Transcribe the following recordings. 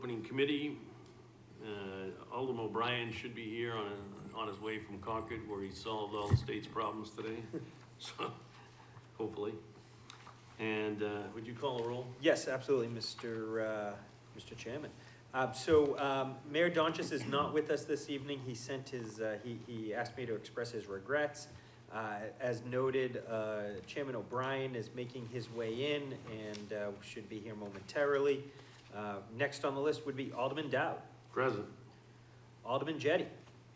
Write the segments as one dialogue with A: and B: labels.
A: opening committee. Alderman O'Brien should be here on his way from Concord, where he solved all the state's problems today, so, hopefully. And would you call a roll?
B: Yes, absolutely, Mr. Chairman. Mayor Donchis is not with us this evening. He sent his, he asked me to express his regrets. As noted, Chairman O'Brien is making his way in and should be here momentarily. Next on the list would be Alderman Dowd.
A: Present.
B: Alderman Jettie.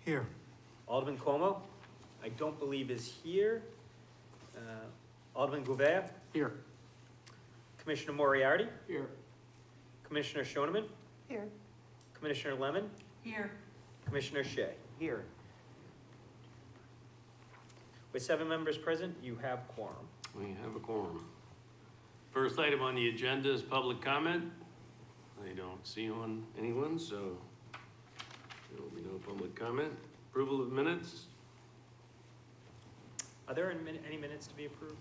C: Here.
B: Alderman Como, I don't believe is here. Alderman Gouveia.
C: Here.
B: Commissioner Moriarty.
C: Here.
B: Commissioner Shoneman.
C: Here.
B: Commissioner Lemon.
D: Here.
B: Commissioner Shea.
C: Here.
B: With 7 members present, you have quorum.
A: We have a quorum. First item on the agenda is public comment. I don't see anyone, so there will be no public comment. Approval of minutes.
B: Are there any minutes to be approved?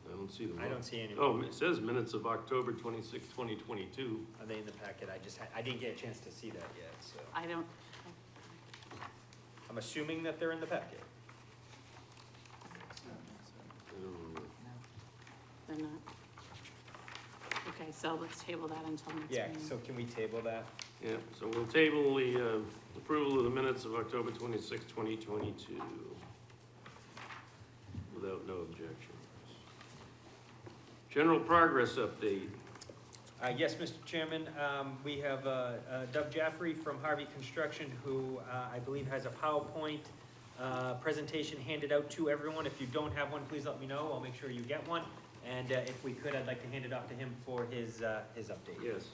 A: I don't see them.
B: I don't see any.
A: Oh, it says minutes of October 26, 2022.
B: Are they in the packet? I didn't get a chance to see that yet, so.
D: I don't,
B: I'm assuming that they're in the packet.
A: I don't know.
D: they're not. Okay, so let's table that until next
B: Yeah,
D: meeting.
B: so can we table that?
A: Yeah, so we'll table the approval of the minutes of October 26, 2022 without no objections. General progress update.
B: Yes, Mr. Chairman, we have Doug Jaffrey from Harvey Construction, who I believe has a PowerPoint presentation handed out to everyone. If you don't have one, please let me know. I'll make sure you get one. And if we could, I'd like to hand it off to him for his update.
A: Yes.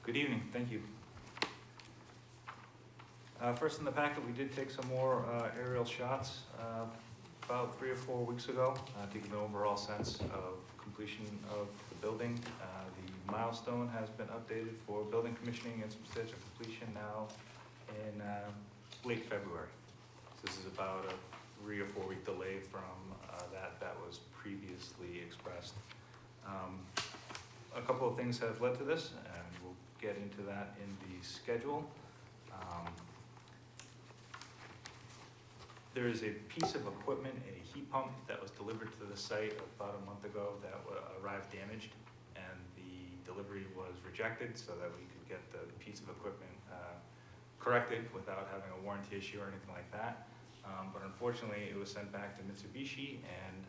E: Good evening, thank you. First in the packet, we did take some more aerial shots about 3 or 4 weeks ago to give an overall sense of completion of the building. The milestone has been updated for building commissioning and substantial completion now in late February. So this is about a 3 or 4 week delay from that was previously expressed. A couple of things have led to this, and we'll get into that in the schedule. There is a piece of equipment, a heat pump, that was delivered to the site about a month ago that arrived damaged, and the delivery was rejected so that we could get the piece of equipment corrected without having a warranty issue or anything like that. But unfortunately, it was sent back to Mitsubishi, and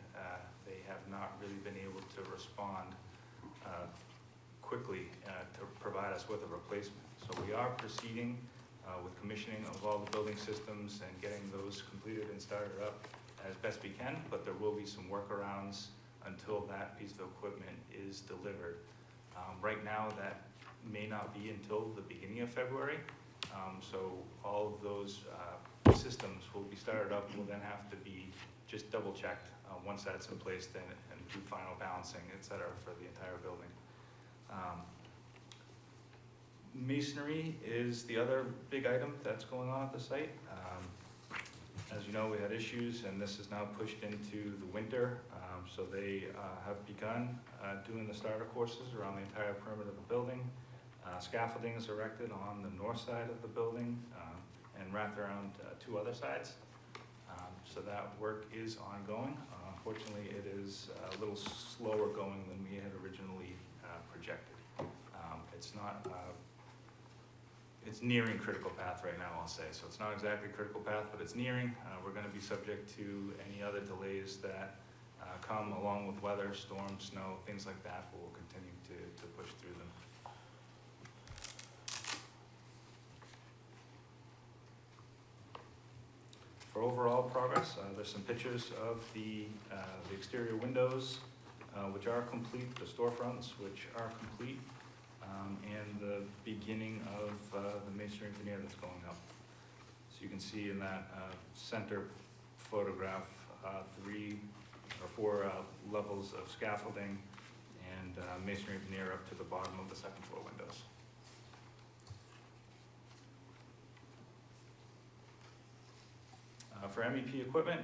E: they have not really been able to respond quickly to provide us with a replacement. So we are proceeding with commissioning of all the building systems and getting those completed and started up as best we can, but there will be some workarounds until that piece of equipment is delivered. Right now, that may not be until the beginning of February. So all of those systems will be started up, will then have to be just double checked once that's in place, then and do final balancing, et cetera, for the entire building. Masonry is the other big item that's going on at the site. As you know, we had issues, and this is now pushed into the winter. So they have begun doing the starter courses around the entire perimeter of the building. Scaffolding is erected on the north side of the building and wrapped around 2 other sides. So that work is ongoing. Unfortunately, it is a little slower going than we had originally projected. It's not, it's nearing critical path right now, I'll say. So it's not exactly critical path, but it's nearing. We're going to be subject to any other delays that come along with weather, storms, snow, things like that, but we'll continue to push through them. For overall progress, there's some pictures of the exterior windows, which are complete, the storefronts, which are complete, and the beginning of the masonry veneer that's going up. So you can see in that center photograph 3 or 4 levels of scaffolding and masonry veneer up to the bottom of the second floor windows. For MEP equipment,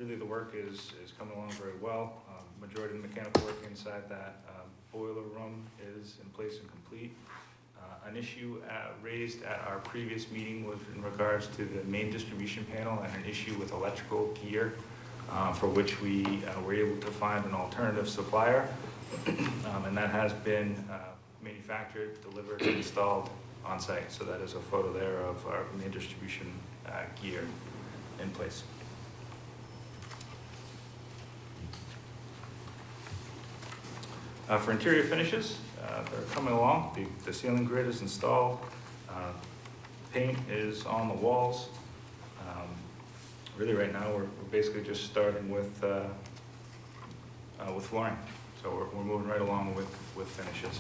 E: really the work is coming along very well. Majority of the mechanical work inside that boiler room is in place and complete. An issue raised at our previous meeting was in regards to the main distribution panel and an issue with electrical gear, for which we were able to find an alternative supplier. And that has been manufactured, delivered, and installed on site. So that is a photo there of our main distribution gear in place. For interior finishes, they're coming along. The ceiling grid is installed. Paint is on the walls. Really right now, we're basically just starting with flooring. So we're moving right along with finishes.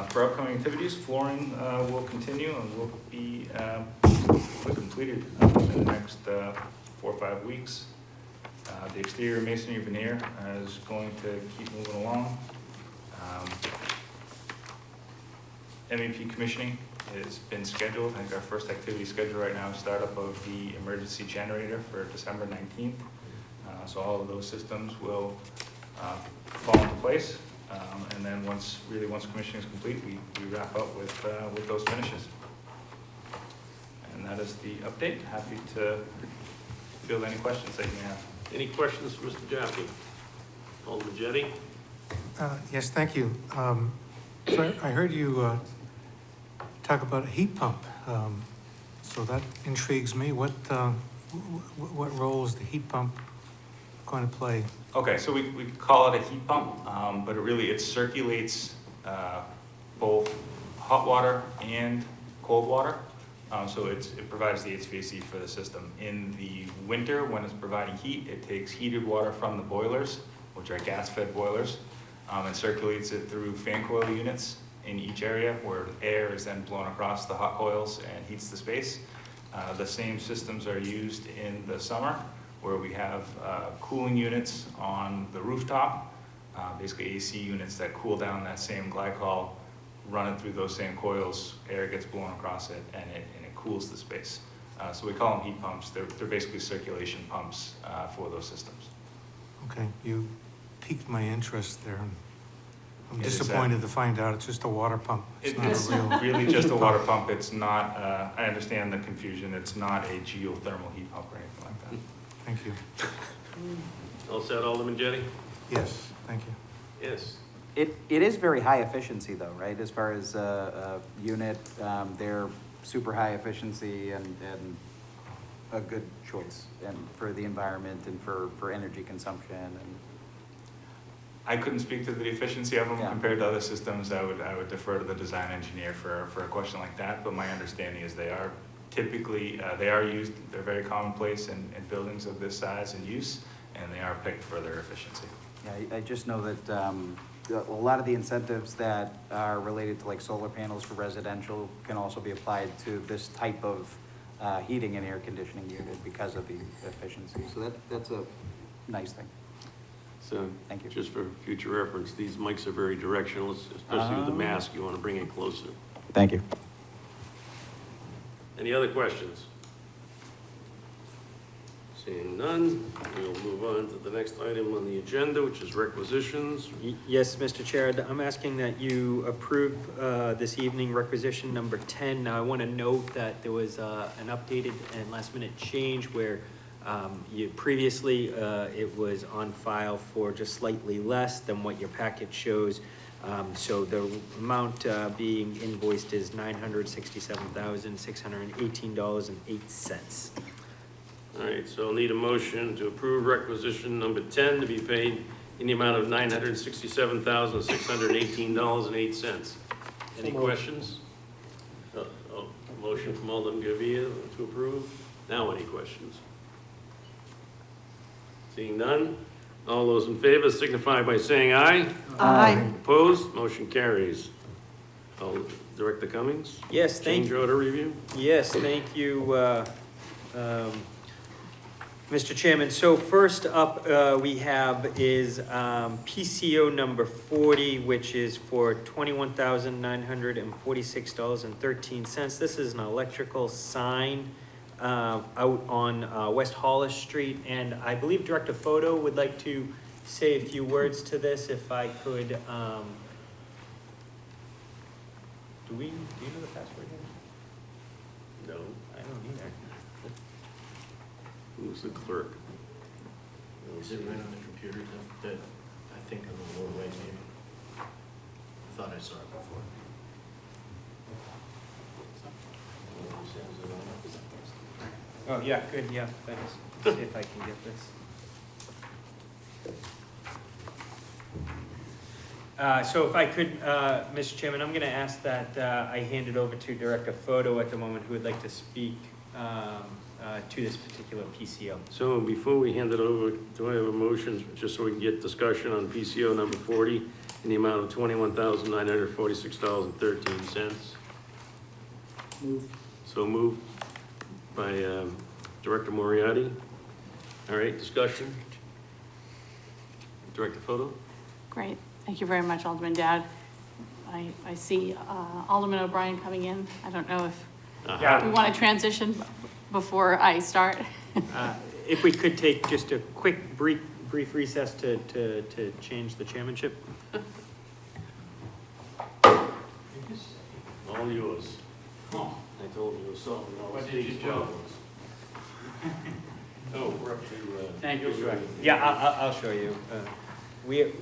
E: For upcoming activities, flooring will continue and will be completed in the next 4 or 5 weeks. The exterior masonry veneer is going to keep moving along. MEP commissioning has been scheduled. I think our first activity scheduled right now is startup of the emergency generator for December 19th. So all of those systems will fall into place. And then once commissioning is complete, we wrap up with those finishes. And that is the update. Happy to field any questions that you may have.
A: Any questions for Mr. Jaffe? Alderman Jettie?
C: Yes, thank you. So I heard you talk about a heat pump. So that intrigues me. What role is the heat pump going to play?
E: Okay, so we call it a heat pump, but it circulates both hot water and cold water. So it provides the HVAC for the system. In the winter, when it's providing heat, it takes heated water from the boilers, which are gas-fed boilers, and circulates it through fan coil units in each area, where air is then blown across the hot coils and heats the space. The same systems are used in the summer, where we have cooling units on the rooftop, basically AC units that cool down that same glycol, run it through those same coils, air gets blown across it, and it cools the space. So we call them heat pumps. They're basically circulation pumps for those systems.
C: Okay, you piqued my interest there. I'm
E: It is
C: disappointed to find out it's just a water pump. It's not
E: It's
C: a real.
E: really just a water pump. It's not, I understand the confusion. It's not a geothermal heat pump or anything like that.
C: Thank you.
A: All set, Alderman Jettie?
C: Yes, thank you.
A: Yes.
F: It is very high efficiency though, right? As far as unit, they're super high efficiency and a good choice and for the environment and for energy consumption and.
E: I couldn't speak to the efficiency of them
F: Yeah.
E: compared to other systems. I would defer to the design engineer for a question like that, but my understanding is they are typically, they are used, they're very commonplace in buildings of this size and use, and they are picked for their efficiency.
F: Yeah, I just know that a lot of the incentives that are related to like solar panels for residential can also be applied to this type of heating and air conditioning unit because of the efficiency. So that's a nice thing.
A: So,
F: Thank you.
A: just for future reference, these mics are very directional, especially with the mask. You want to bring it closer.
F: Thank you.
A: Any other questions? Seeing none, we'll move on to the next item on the agenda, which is requisitions.
B: Yes, Mr. Chair, I'm asking that you approve this evening requisition number 10. Now, I want to note that there was an updated and last-minute change where previously it was on file for just slightly less than what your packet shows. So the amount being invoiced is $967,618.08.
A: All right, so I'll need a motion to approve requisition number 10 to be paid in the amount of $967,618.08. Any questions? Motion from Alderman Govia to approve. Now, any questions? Seeing none, all those in favor signify by saying aye.
D: Aye.
A: Opposed, motion carries. Director Cummings?
B: Yes, thank
A: Change order review?
B: Yes, thank you, Mr. Chairman, so first up, we have is PCO number 40, which is for $21,946.13. This is an electrical sign out on West Hollis Street, and I believe Director Photo would like to say a few words to this, if I could. Do you know the password here?
A: No,
B: I don't either.
A: who's the clerk?
G: Is it right on the computer that I think I'm a little way maybe? I thought I saw it before.
B: Oh, yeah, good, yeah, thanks. Let's see if I can get this. So if I could, Mr. Chairman, I'm gonna ask that I hand it over to Director Photo at the moment, who would like to speak to this particular PCO.
A: So before we hand it over, do I have a motion, just so we can get discussion on PCO number 40 in the amount of $21,946.13?
G: Move.
A: So moved by Director Moriarty. All right, discussion? Director Photo?
D: Great, thank you very much, Alderman Dowd. I see Alderman O'Brien coming in. I don't know if
A: Aha.
D: we want to transition before I start.
B: If we could take just a quick, brief recess to change the chairmanship.
A: All yours. I told you, it was solving all the state's problems. Oh, we're up to,
G: Thank you, sir.
B: Yeah, I'll show you. We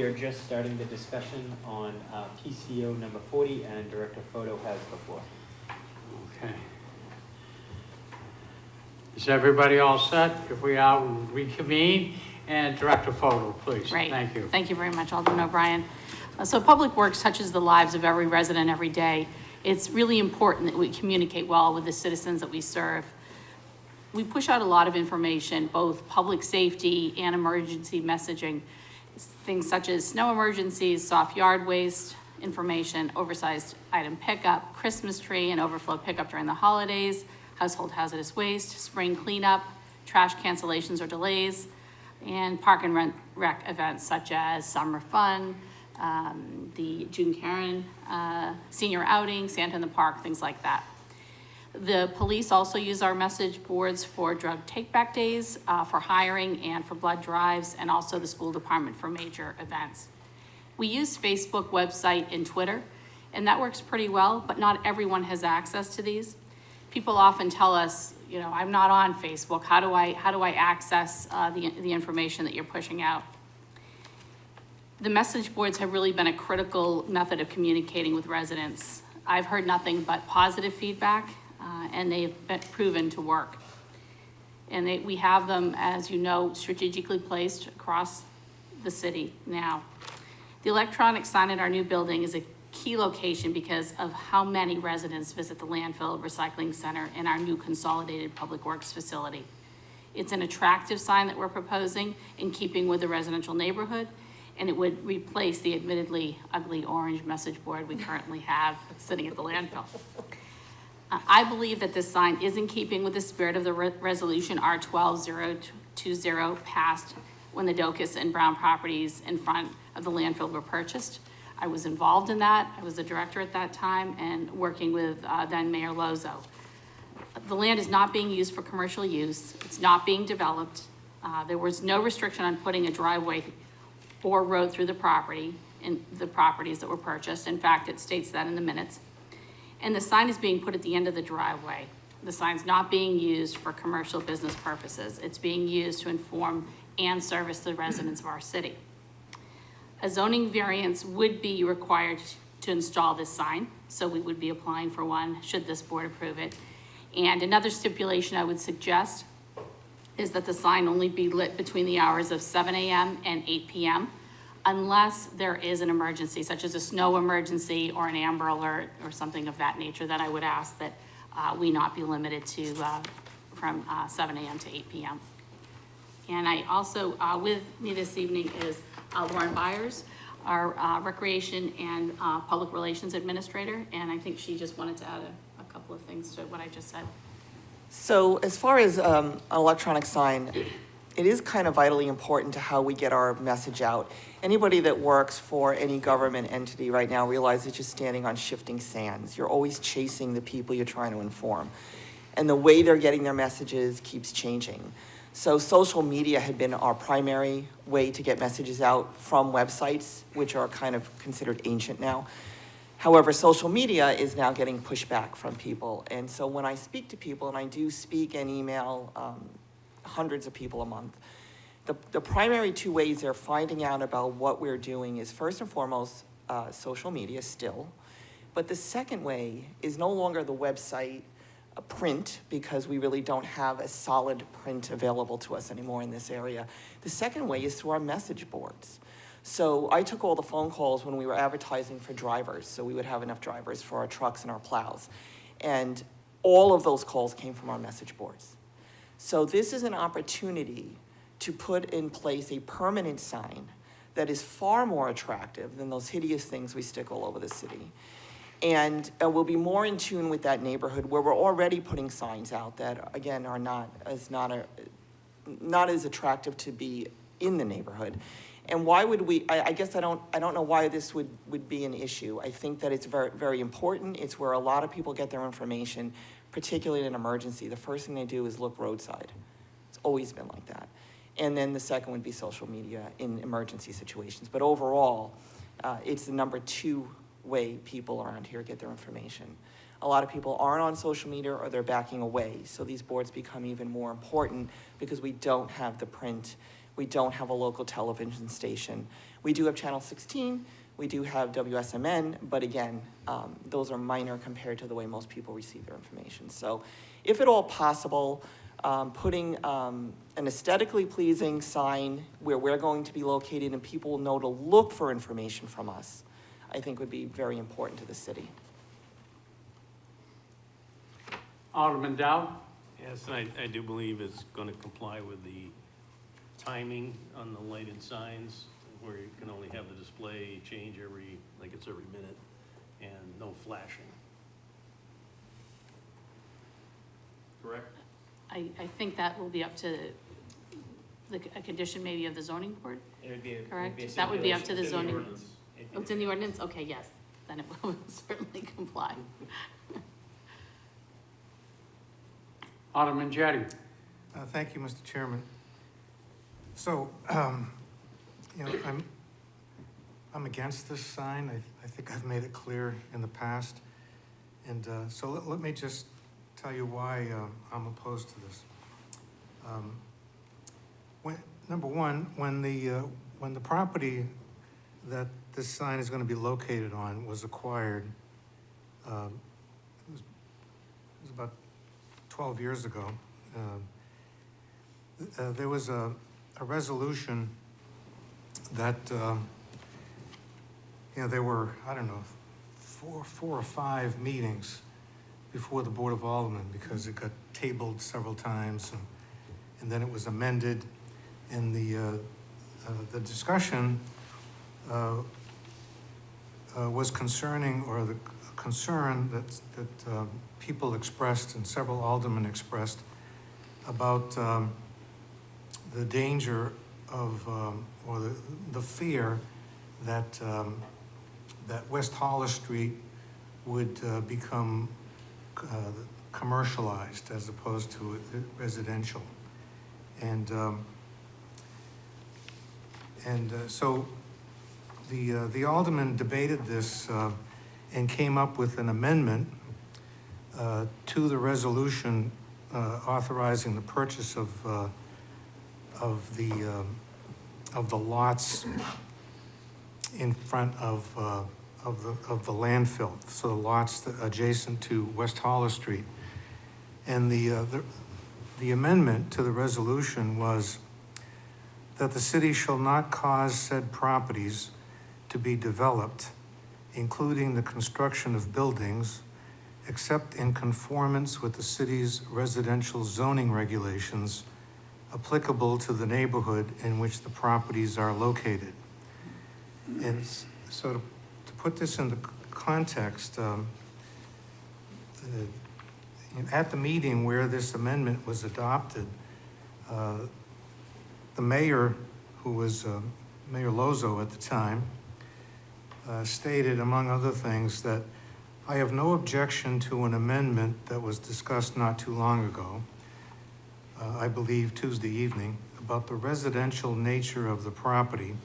B: are just starting the discussion on PCO number 40, and Director Photo has the floor.
H: Okay. Is everybody all set? If we are, we'll reconvene. And Director Photo, please.
D: Great.
H: Thank you.
D: Thank you very much, Alderman O'Brien. So Public Works touches the lives of every resident every day. It's really important that we communicate well with the citizens that we serve. We push out a lot of information, both public safety and emergency messaging. Things such as snow emergencies, soft yard waste information, oversized item pickup, Christmas tree and overflow pickup during the holidays, household hazardous waste, spring cleanup, trash cancellations or delays, and park and rec events such as summer fun, the June Karen senior outing, Santa in the park, things like that. The police also use our message boards for drug take-back days, for hiring and for blood drives, and also the school department for major events. We use Facebook, website, and Twitter, and that works pretty well, but not everyone has access to these. People often tell us, you know, I'm not on Facebook. How do I access the information that you're pushing out? The message boards have really been a critical method of communicating with residents. I've heard nothing but positive feedback, and they've been proven to work. And we have them, as you know, strategically placed across the city now. The electronic sign at our new building is a key location because of how many residents visit the landfill recycling center and our new consolidated public works facility. It's an attractive sign that we're proposing in keeping with the residential neighborhood, and it would replace the admittedly ugly orange message board we currently have sitting at the landfill. I believe that this sign is in keeping with the spirit of the resolution R12020 passed when the Docus and Brown properties in front of the landfill were purchased. I was involved in that. I was the director at that time and working with then Mayor Lozo. The land is not being used for commercial use. It's not being developed. There was no restriction on putting a driveway or road through the property in the properties that were purchased. In fact, it states that in the minutes. And the sign is being put at the end of the driveway. The sign's not being used for commercial business purposes. It's being used to inform and service the residents of our city. A zoning variance would be required to install this sign, so we would be applying for one should this board approve it. And another stipulation I would suggest is that the sign only be lit between the hours of 7 a.m. and 8 p.m. unless there is an emergency, such as a snow emergency or an Amber Alert or something of that nature, that I would ask that we not be limited to from 7 a.m. to 8 p.m. And I also, with me this evening is Lauren Byers, our Recreation and Public Relations Administrator, and I think she just wanted to add a couple of things to what I just said.
I: So as far as an electronic sign, it is kind of vitally important to how we get our message out. Anybody that works for any government entity right now realizes you're standing on shifting sands. You're always chasing the people you're trying to inform. And the way they're getting their messages keeps changing. So social media had been our primary way to get messages out from websites, which are kind of considered ancient now. However, social media is now getting pushback from people. And so when I speak to people, and I do speak and email hundreds of people a month, the primary two ways they're finding out about what we're doing is first and foremost social media still. But the second way is no longer the website print, because we really don't have a solid print available to us anymore in this area. The second way is through our message boards. So I took all the phone calls when we were advertising for drivers, so we would have enough drivers for our trucks and our plows. And all of those calls came from our message boards. So this is an opportunity to put in place a permanent sign that is far more attractive than those hideous things we stick all over the city. And we'll be more in tune with that neighborhood where we're already putting signs out that, again, are not as attractive to be in the neighborhood. And why would we, I guess I don't know why this would be an issue. I think that it's very, very important. It's where a lot of people get their information, particularly in an emergency. The first thing they do is look roadside. It's always been like that. And then the second would be social media in emergency situations. But overall, it's the number 2 way people around here get their information. A lot of people aren't on social media or they're backing away. So these boards become even more important because we don't have the print. We don't have a local television station. We do have Channel 16. We do have WSMN, but again, those are minor compared to the way most people receive their information. So if at all possible, putting an aesthetically pleasing sign where we're going to be located and people will know to look for information from us, I think would be very important to the city.
H: Alderman Dow?
A: Yes, and I do believe it's gonna comply with the timing on the lighted signs, where you can only have the display change every minute, and no flashing. Correct?
D: I think that will be up to a condition maybe of the zoning board,
J: It would be a,
D: correct?
J: It would be a
D: That would be up to the
A: It's in
D: zoning.
A: ordinance.
D: Oh, it's in the ordinance? Okay, yes, then it will certainly comply.
H: Alderman Jettie?
C: Thank you, Mr. Chairman. So, you know, I'm against this sign. I think I've made it clear in the past. And so let me just tell you why I'm opposed to this. Number one, when the property that this sign is going to be located on was acquired, it was about 12 years ago. There was a resolution that, you know, there were, I don't know, four or five meetings before the Board of Aldermen because it got tabled several times, and then it was amended, and the discussion was concerning, or the concern that people expressed and several aldermen expressed about the danger of, or the fear that that West Hollis Street would become commercialized as opposed to residential. And so the aldermen debated this and came up with an amendment to the resolution authorizing the purchase of the lots in front of the landfill, so the lots adjacent to West Hollis Street. And the amendment to the resolution was that the city shall not cause said properties to be developed, including the construction of buildings, except in conformance with the city's residential zoning regulations applicable to the neighborhood in which the properties are located. And so to put this into context, At the meeting where this amendment was adopted, the mayor, who was Mayor Lozo at the time, stated, among other things, that I have no objection to an amendment that was discussed not too long ago, I believe Tuesday evening, about the residential nature of the property.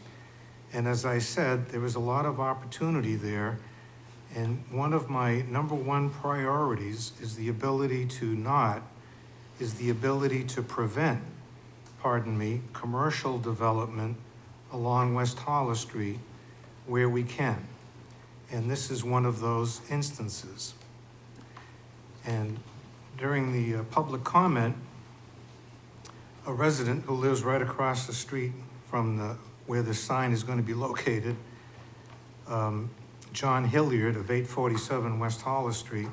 C: And as I said, there is a lot of opportunity there. And one of my number one priorities is the ability to prevent, commercial development along West Hollis Street where we can. And this is one of those instances. And during the public comment, a resident who lives right across the street from where the sign is going to be located, John Hilliard of 847 West Hollis Street,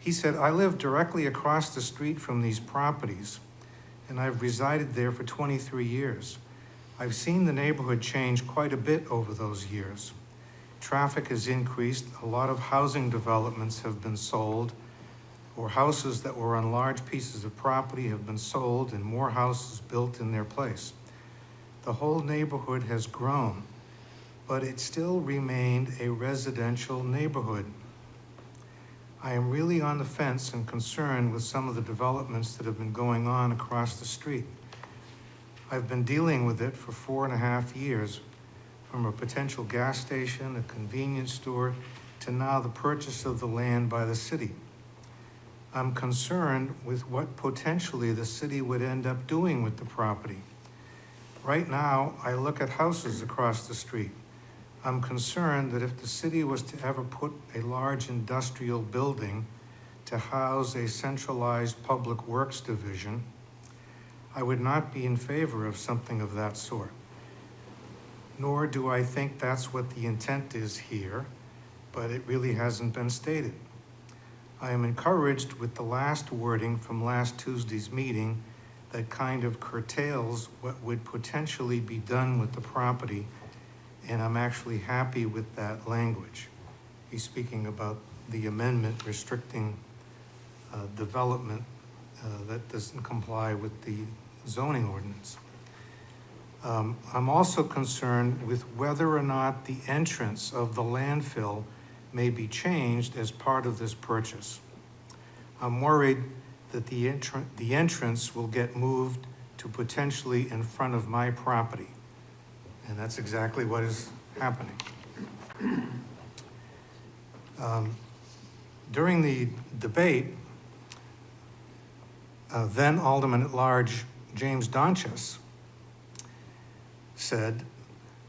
C: he said, I live directly across the street from these properties, and I've resided there for 23 years. I've seen the neighborhood change quite a bit over those years. Traffic has increased, a lot of housing developments have been sold, or houses that were on large pieces of property have been sold and more houses built in their place. The whole neighborhood has grown, but it still remained a residential neighborhood. I am really on the fence and concerned with some of the developments that have been going on across the street. I've been dealing with it for 4.5 years, from a potential gas station, a convenience store, to now the purchase of the land by the city. I'm concerned with what potentially the city would end up doing with the property. Right now, I look at houses across the street. I'm concerned that if the city was to ever put a large industrial building to house a centralized public works division, I would not be in favor of something of that sort. Nor do I think that's what the intent is here, but it really hasn't been stated. I am encouraged with the last wording from last Tuesday's meeting that kind of curtails what would potentially be done with the property, and I'm actually happy with that language. He's speaking about the amendment restricting development that doesn't comply with the zoning ordinance. I'm also concerned with whether or not the entrance of the landfill may be changed as part of this purchase. I'm worried that the entrance will get moved to potentially in front of my property. And that's exactly what is happening. During the debate, then Alderman at Large James Donchis said,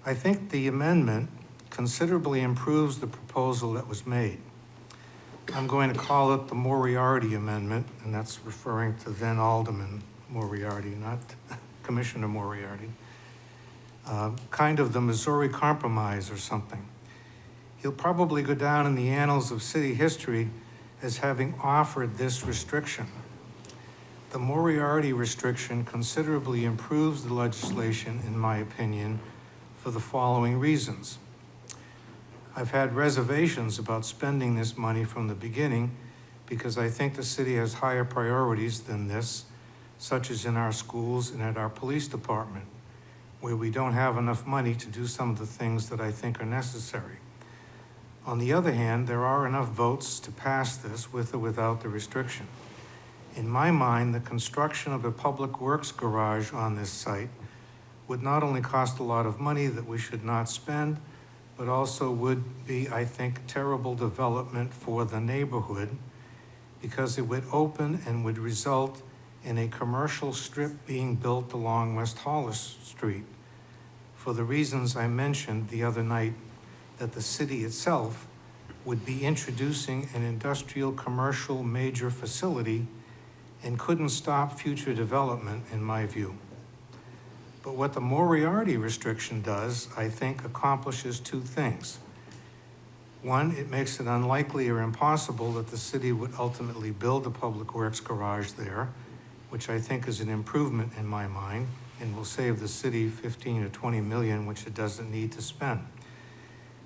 C: I think the amendment considerably improves the proposal that was made. I'm going to call it the Moriarty Amendment, and that's referring to then Alderman Moriarty, not Commissioner Moriarty. Kind of the Missouri Compromise or something. He'll probably go down in the annals of city history as having offered this restriction. The Moriarty restriction considerably improves the legislation, in my opinion, for the following reasons. I've had reservations about spending this money from the beginning because I think the city has higher priorities than this, such as in our schools and at our police department, where we don't have enough money to do some of the things that I think are necessary. On the other hand, there are enough votes to pass this with or without the restriction. In my mind, the construction of a public works garage on this site would not only cost a lot of money that we should not spend, but also would be, I think, terrible development for the neighborhood because it would open and would result in a commercial strip being built along West Hollis Street for the reasons I mentioned the other night, that the city itself would be introducing an industrial commercial major facility and couldn't stop future development, in my view. But what the Moriarty restriction does, I think, accomplishes two things. One, it makes it unlikely or impossible that the city would ultimately build a public works garage there, which I think is an improvement in my mind and will save the city 15 to 20 million, which it doesn't need to spend.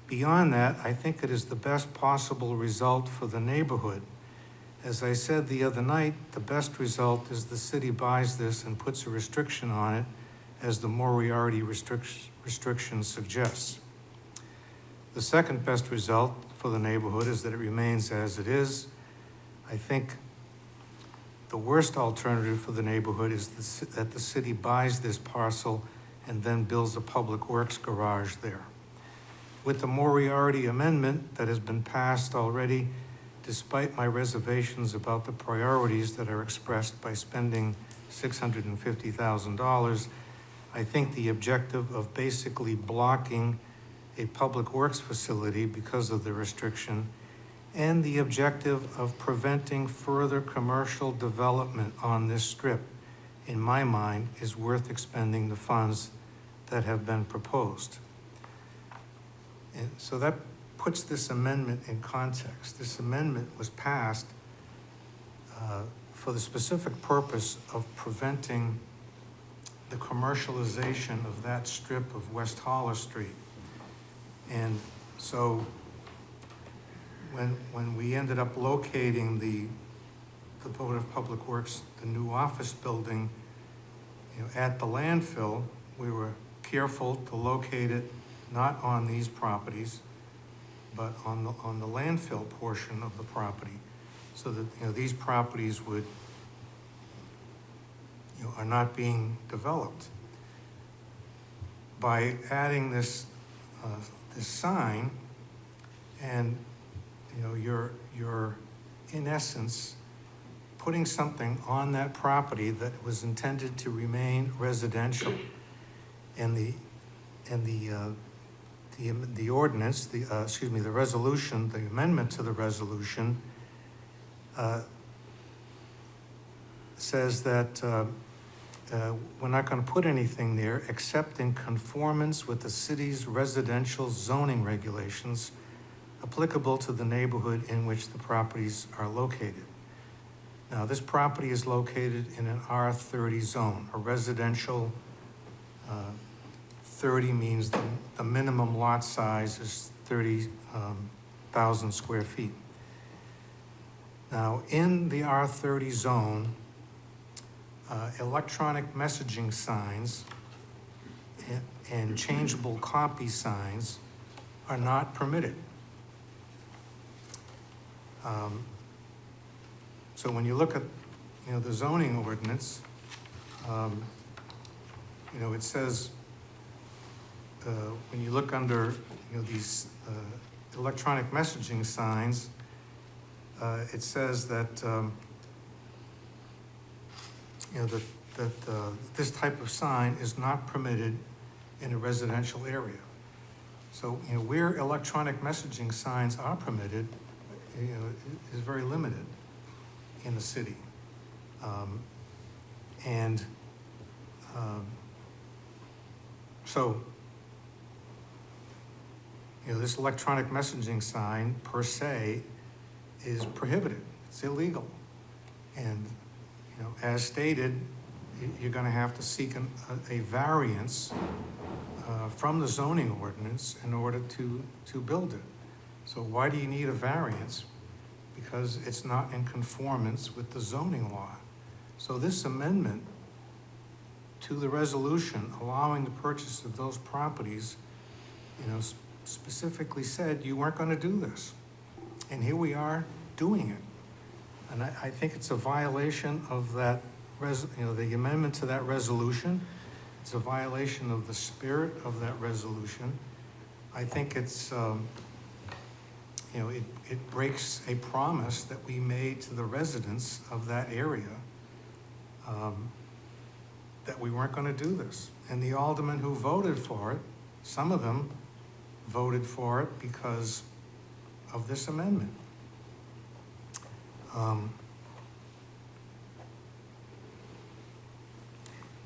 C: Beyond that, I think it is the best possible result for the neighborhood, As I said the other night, the best result is the city buys this and puts a restriction on it, as the Moriarty restriction suggests. The second best result for the neighborhood is that it remains as it is. I think the worst alternative for the neighborhood is that the city buys this parcel and then builds a public works garage there. With the Moriarty amendment that has been passed already, despite my reservations about the priorities that are expressed by spending $650,000, I think the objective of basically blocking a public works facility because of the restriction, and the objective of preventing further commercial development on this strip, in my mind, is worth expending the funds that have been proposed. And so that puts this amendment in context. This amendment was passed for the specific purpose of preventing the commercialization of that strip of West Hollis Street. And so when we ended up locating the Board of Public Works, the new office building, at the landfill, we were careful to locate it not on these properties, but on the landfill portion of the property, so that these properties would are not being developed. By adding this this sign, and you're in essence putting something on that property that was intended to remain residential, and the ordinance, the resolution, the amendment to the resolution says that we're not going to put anything there except in conformance with the city's residential zoning regulations applicable to the neighborhood in which the properties are located. Now, this property is located in an R30 zone, a residential 30 means the minimum lot size is 30,000 square feet. Now, in the R30 zone, electronic messaging signs and changeable copy signs are not permitted. So when you look at the zoning ordinance, it says when you look under these electronic messaging signs, it says that this type of sign is not permitted in a residential area. So where electronic messaging signs are permitted, is very limited in the city, so this electronic messaging sign per se is prohibited. It's illegal, and as stated, you're going to have to seek a variance from the zoning ordinance in order to build it. So why do you need a variance? Because it's not in conformance with the zoning law. So this amendment to the resolution allowing the purchase of those properties, specifically said you weren't going to do this. And here we are doing it. And I think it's a violation of that, the amendment to that resolution. It's a violation of the spirit of that resolution. I think it's, it breaks a promise that we made to the residents of that area, that we weren't going to do this. And the aldermen who voted for it, some of them voted for it because of this amendment.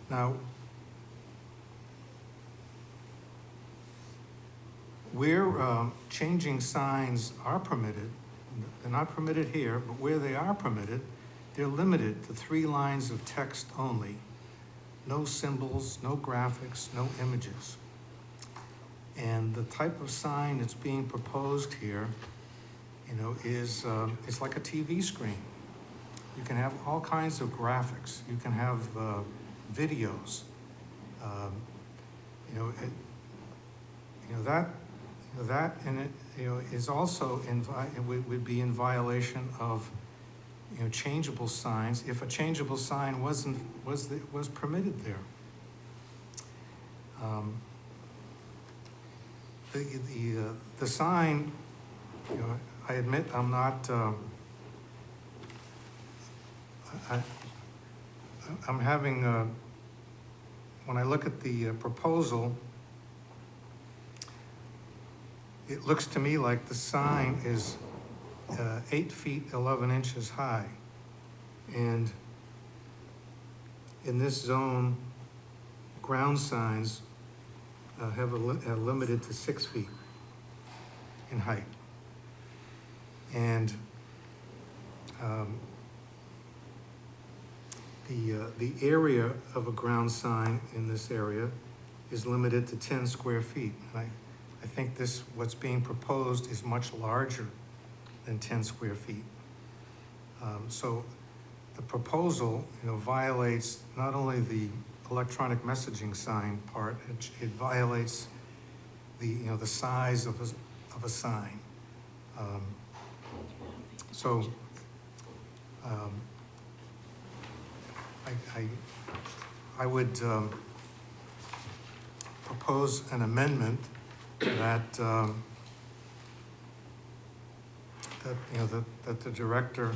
C: Now, where changing signs are permitted, they're not permitted here, but where they are permitted, they're limited to 3 lines of text only. No symbols, no graphics, no images. And the type of sign that's being proposed here, it's like a TV screen. You can have all kinds of graphics. You can have videos. You know, that and it, is also would be in violation of, changeable signs, if a changeable sign was permitted there. The sign, I admit I'm not, I'm having, when I look at the proposal, it looks to me like the sign is 8 feet 11 inches high. And in this zone, ground signs are limited to 6 feet in height. And the area of a ground sign in this area is limited to 10 square feet. And I think what's being proposed is much larger than 10 square feet. So the proposal, violates not only the electronic messaging sign part, it violates the size of a sign. I would propose an amendment that the director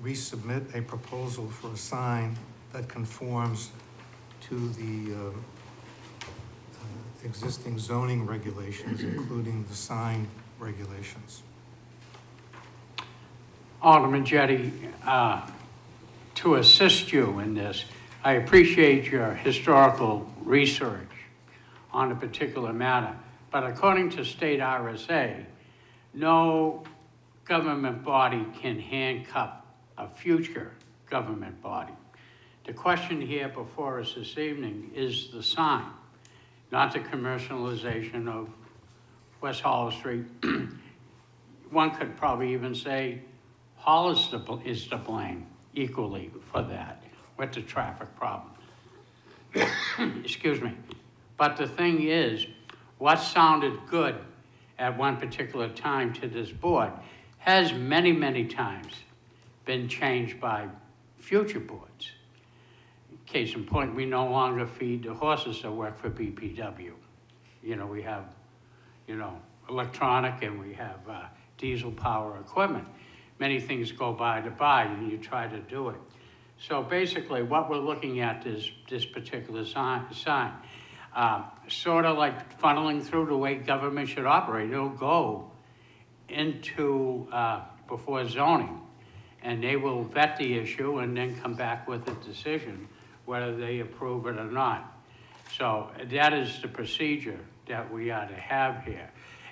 C: resubmit a proposal for a sign that conforms to the existing zoning regulations, including the sign regulations.
H: Alderman Jettie, to assist you in this, I appreciate your historical research on a particular matter, but according to state RSA, no government body can handcuff a future government body. The question here before us this evening is the sign, not the commercialization of West Hollow Street. One could probably even say Hollis is to blame equally for that with the traffic problem. Excuse me. But the thing is, what sounded good at one particular time to this board has many, many times been changed by future boards. Case in point, we no longer feed the horses that work for BPW. We have, electronic and we have diesel power equipment. Many things go by to buy and you try to do it. So basically what we're looking at is this particular sign. Sort of like funneling through the way government should operate. It'll go into before zoning, and they will vet the issue and then come back with a decision whether they approve it or not. So that is the procedure that we ought to have here.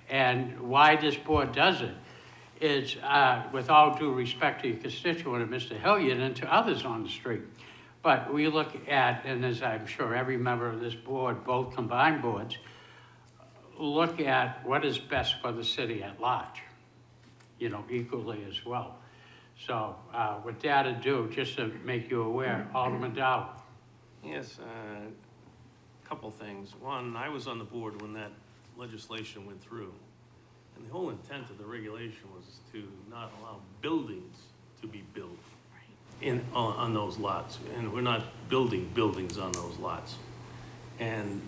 H: And why this board does it is, with all due respect to your constituent, Mr. Hilliard, and to others on the street, but we look at, and as I'm sure every member of this board, both combined boards, look at what is best for the city at large, equally as well. So with that ado, just to make you aware, Alderman Dow.
A: Yes, a couple things. One, I was on the board when that legislation went through. And the whole intent of the regulation was to not allow buildings to be built on those lots. And we're not building buildings on those lots. And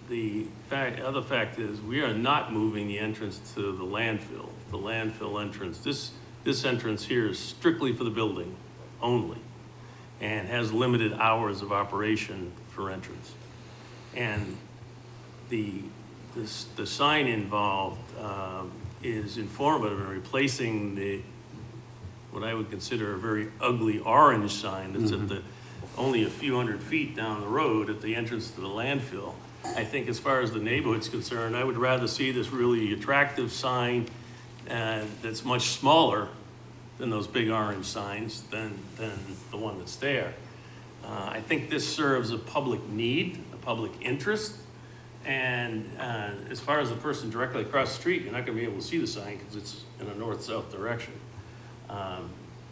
A: the other fact is we are not moving the entrance to the landfill entrance. This entrance here is strictly for the building only and has limited hours of operation for entrance. And the sign involved is informative in replacing what I would consider a very ugly orange sign that's at only a few hundred feet down the road at the entrance to the landfill. I think as far as the neighborhood's concerned, I would rather see this really attractive sign that's much smaller than those big orange signs than the one that's there. I think this serves a public need, a public interest. And as far as the person directly across the street, you're not gonna be able to see the sign because it's in a north-south direction.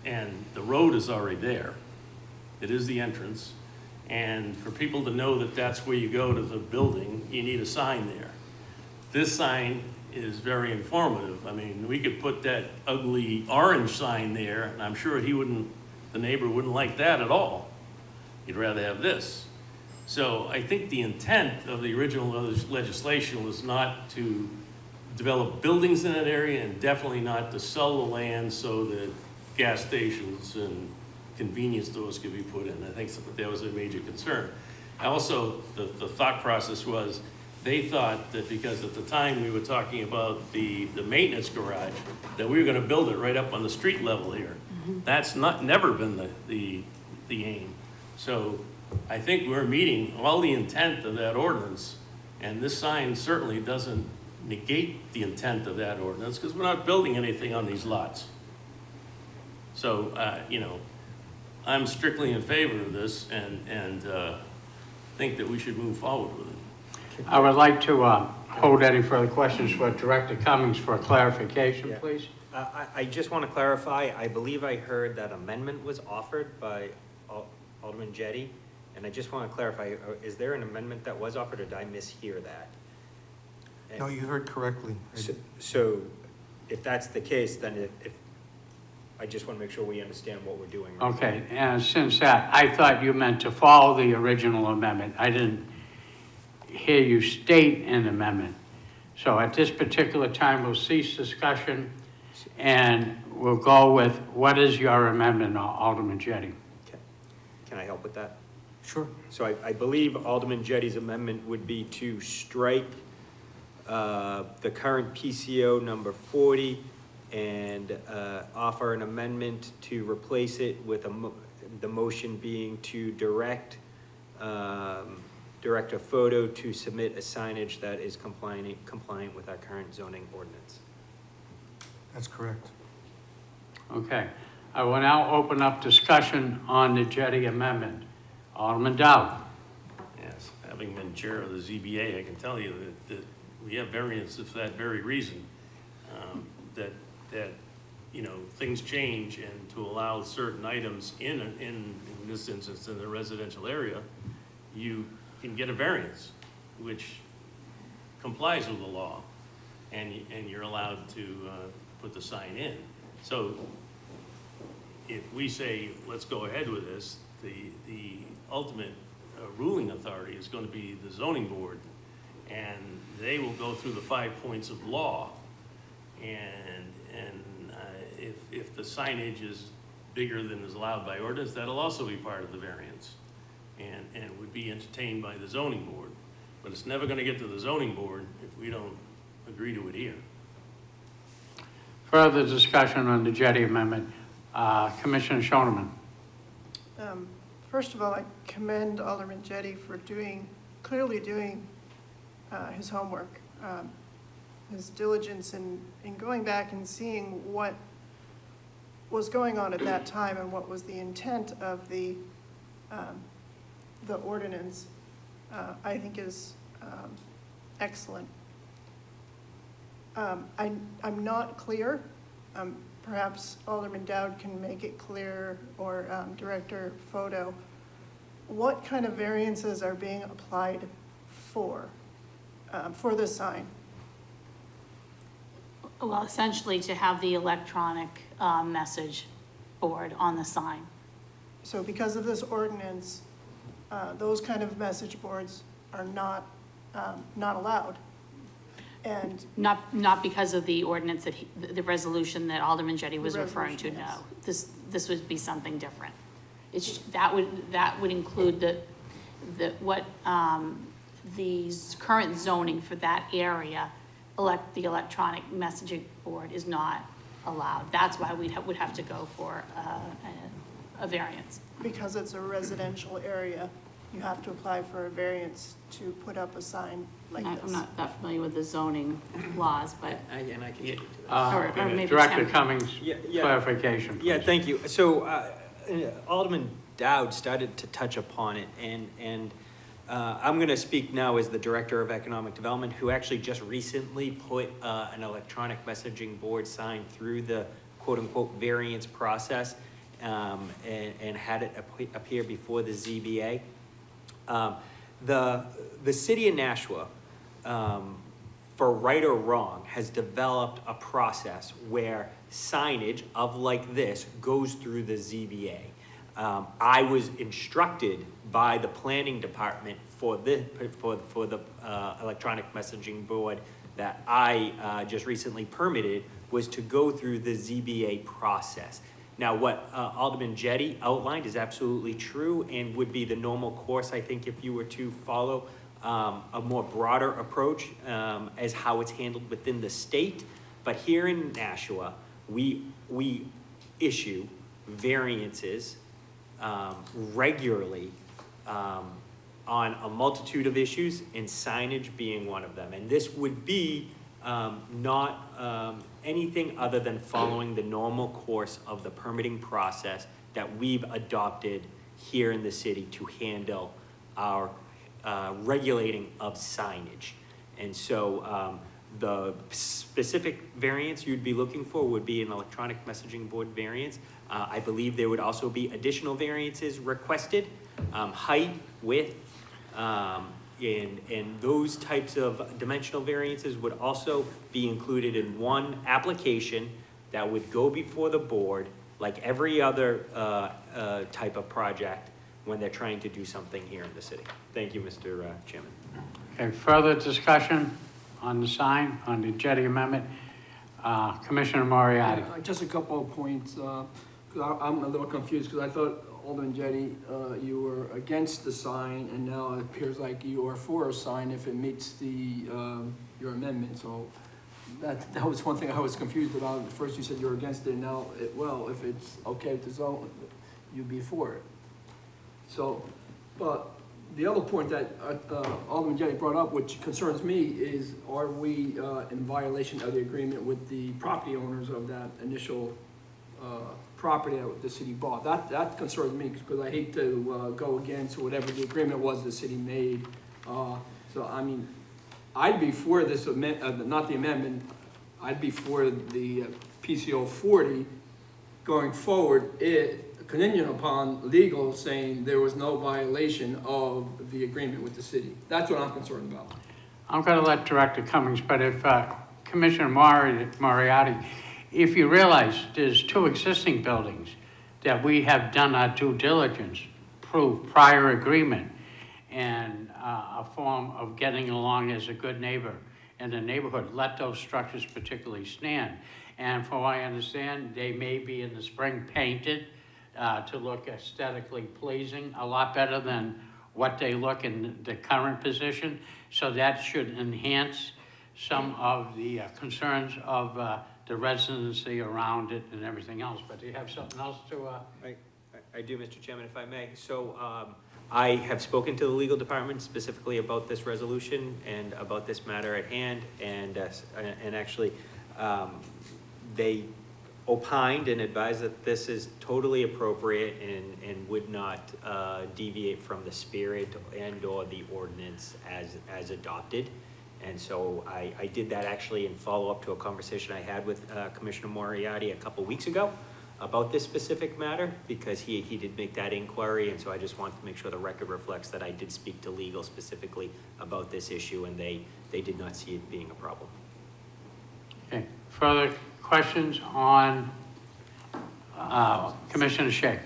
A: and the road is already there. It is the entrance. And for people to know that that's where you go to the building, you need a sign there. This sign is very informative. I mean, we could put that ugly orange sign there, and I'm sure the neighbor wouldn't like that at all. He'd rather have this. So I think the intent of the original legislation was not to develop buildings in that area, and definitely not to sell the land so that gas stations and convenience stores could be put in. I think that was a major concern. Also, the thought process was, they thought that because at the time we were talking about the maintenance garage, that we were gonna build it right up on the street level here. That's never been the aim. So I think we're meeting all the intent of that ordinance, and this sign certainly doesn't negate the intent of that ordinance, because we're not building anything on these lots. So, I'm strictly in favor of this, and think that we should move forward with it.
H: I would like to hold any further questions for Director Cummings for clarification,
B: Yeah.
H: please.
B: I just want to clarify, I believe I heard that amendment was offered by Alderman Jettie, and I just want to clarify, is there an amendment that was offered, or did I mishear that?
C: No, you heard correctly.
B: So if that's the case, then I just want to make sure we understand what we're doing. right now.
H: Okay, and since that, I thought you meant to follow the original amendment. I didn't hear you state an amendment. So at this particular time, we'll cease discussion, and we'll go with, what is your amendment, Alderman Jettie?
B: Okay. Can I help with that?
C: Sure.
B: So I believe Alderman Jettie's amendment would be to strike the current PCO number 40 and offer an amendment to replace it with the motion being to direct a photo to submit a signage that is compliant with our current zoning ordinance.
C: That's correct.
H: Okay, I will now open up discussion on the Jettie amendment. Alderman Dowd.
A: Yes, having been chair of the ZBA, I can tell you that we have variances for that very reason. That things change, and to allow certain items in this instance, in the residential area, you can get a variance, which complies with the law, and you're allowed to put the sign in. So if we say, let's go ahead with this, the ultimate ruling authority is going to be the zoning board, and they will go through the 5 points of law. And if the signage is bigger than is allowed by ordinance, that'll also be part of the variance, and would be entertained by the zoning board. But it's never going to get to the zoning board if we don't agree to it here.
H: Further discussion on the Jettie amendment. Commissioner Schoeneman.
J: First of all, I commend Alderman Jettie for clearly doing his homework, his diligence in going back and seeing what was going on at that time and what was the intent of the ordinance, I think is excellent. I'm not clear. Perhaps Alderman Dowd can make it clear, or Director Photo, what kind of variances are being applied for this sign?
D: Well, essentially to have the electronic message board on the sign.
J: So because of this ordinance, those kind of message boards are not allowed. And
D: Not because of the ordinance the resolution that Alderman Jettie was
J: The
D: referring to,
J: resolution,
D: no. This would be something different. That would include the current zoning for that area, the electronic messaging board is not allowed. That's why we would have to go for a variance.
J: because it's a residential area, you have to apply for a variance to put up a sign like this.
D: I'm not that familiar with the zoning laws, but
B: And I can get into that.
D: Or maybe
H: Director
D: Tim.
H: Cummings,
B: Yeah.
H: clarification, please.
B: Yeah, thank you. So Alderman Dowd started to touch upon it, and I'm going to speak now as the Director of Economic Development, who actually just recently put an electronic messaging board sign through the quote-unquote variance process. and had it appear before the ZBA. The city of Nashua, for right or wrong, has developed a process where signage of like this goes through the ZBA. I was instructed by the planning department for the electronic messaging board that I just recently permitted was to go through the ZBA process. Now, what Alderman Jetty outlined is absolutely true and would be the normal course, I think, if you were to follow a more broader approach as how it's handled within the state. But here in Nashua, we issue variances regularly on a multitude of issues, and signage being one of them. And this would be not anything other than following the normal course of the permitting process that we've adopted here in the city to handle our regulating of signage. And so the specific variance you'd be looking for would be an electronic messaging board variance. I believe there would also be additional variances requested, height, width, and those types of dimensional variances would also be included in one application that would go before the board like every other type of project when they're trying to do something here in the city. Thank you, Mr. Chairman.
H: Okay, further discussion on the sign, on the Jetty Amendment? Commissioner Moriarty.
K: Just a couple of points, 'cause I'm a little confused, because I thought, Alderman Jetty, you were against the sign, and now it appears like you are for a sign if it meets the, your amendment, so that was one thing I was confused about. First you said you were against it, now, well, if it's okay with the zone, you'd be for it. So, but the other point that Alderman Jetty brought up, which concerns me, is are we in violation of the agreement with the property owners of that initial property that the city bought? That concerns me, because I hate to go against whatever the agreement was the city made. So, I mean, I'd be for this not the amendment, I'd be for the PCO 40 going forward, contingent upon legal saying there was no violation of the agreement with the city. That's what I'm concerned about.
H: I'm going to let Director Cummings, but if Commissioner Moriarty, if you realize there's two existing buildings that we have done our due diligence, proved prior agreement, and a form of getting along as a good neighbor in the neighborhood, let those structures particularly stand. And from what I understand, they may be in the spring painted to look aesthetically pleasing, a lot better than what they look in the current position. So that should enhance some of the concerns of the residency around it and everything else. But do you have something else to?
B: I do, Mr. Chairman, if I may. So I have spoken to the legal department specifically about this resolution and about this matter at hand, and actually they opined and advised that this is totally appropriate and would not deviate from the spirit and or the ordinance as adopted. And so I did that actually in follow-up to a conversation I had with Commissioner Moriarty a couple weeks ago about this specific matter, because he did make that inquiry, and so I just want to make sure the record reflects that I did speak to legal specifically about this issue, and they did not see it being a problem.
H: Okay, further questions on Commissioner Shea?